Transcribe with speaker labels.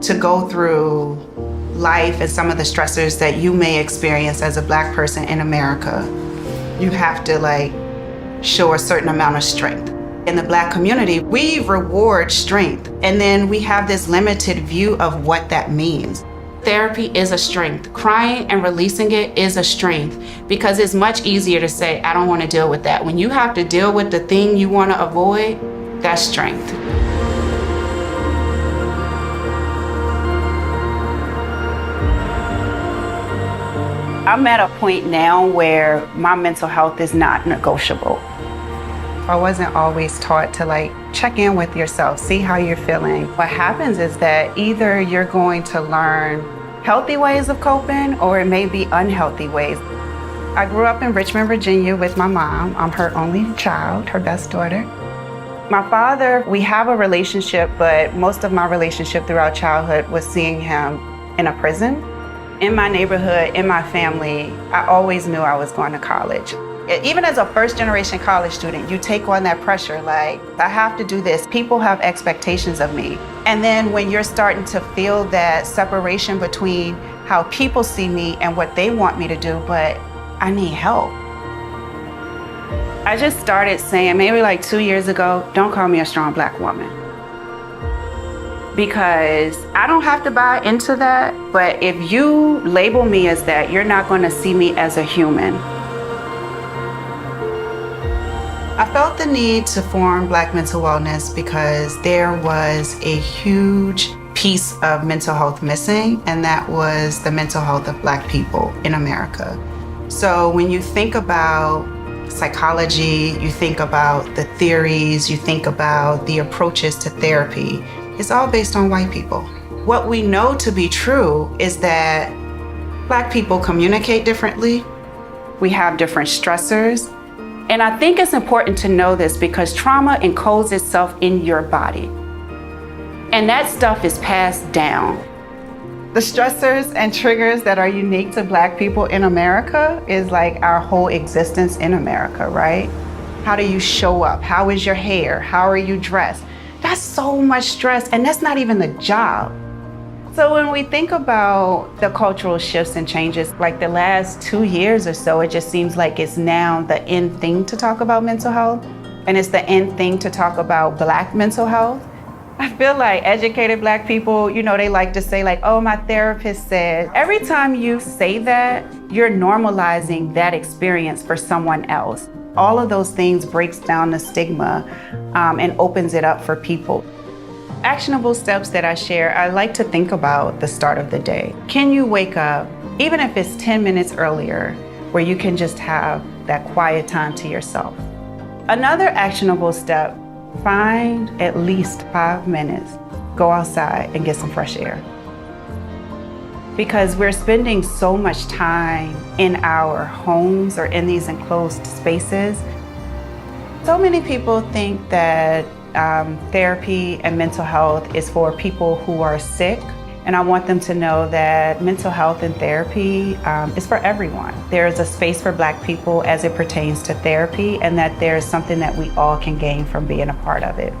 Speaker 1: to go through life and some of the stressors that you may experience as a Black person in America, you have to show a certain amount of strength. In the Black community, we reward strength, and then we have this limited view of what that means. Therapy is a strength. Crying and releasing it is a strength, because it's much easier to say, I don't want to deal with that. When you have to deal with the thing you want to avoid, that's strength. I'm at a point now where my mental health is not negotiable. I wasn't always taught to check in with yourself, see how you're feeling. What happens is that either you're going to learn healthy ways of coping, or it may be unhealthy ways. I grew up in Richmond, Virginia with my mom. I'm her only child, her best daughter. My father, we have a relationship, but most of my relationship throughout childhood was seeing him in a prison. In my neighborhood, in my family, I always knew I was going to college. Even as a first-generation college student, you take on that pressure, I have to do this. People have expectations of me. And then when you're starting to feel that separation between how people see me and what they want me to do, but I need help. I just started saying, maybe 2 years ago, don't call me a strong Black woman. Because I don't have to buy into that, but if you label me as that, you're not going to see me as a human. I felt the need to form Black Mental Wellness because there was a huge piece of mental health missing, and that was the mental health of Black people in America. So when you think about psychology, you think about the theories, you think about the approaches to therapy, it's all based on white people. What we know to be true is that Black people communicate differently. We have different stressors. And I think it's important to know this because trauma encodes itself in your body. And that stuff is passed down. The stressors and triggers that are unique to Black people in America is our whole existence in America, right? How do you show up? How is your hair? How are you dressed? That's so much stress, and that's not even the job. So when we think about the cultural shifts and changes, the last 2 years or so, it just seems like it's now the in thing to talk about mental health, and it's the in thing to talk about Black mental health. I feel like educated Black people, they like to say oh, my therapist said. Every time you say that, you're normalizing that experience for someone else. All of those things breaks down the stigma and opens it up for people. Actionable steps that I share, I like to think about the start of the day. Can you wake up, even if it's 10 minutes earlier, where you can just have that quiet time to yourself? Another actionable step, find at least 5 minutes, go outside and get some fresh air. Because we're spending so much time in our homes or in these enclosed spaces. So many people think that therapy and mental health is for people who are sick. And I want them to know that mental health and therapy is for everyone. There is a space for Black people as it pertains to therapy, and that there is something that we all can gain from being a part of it.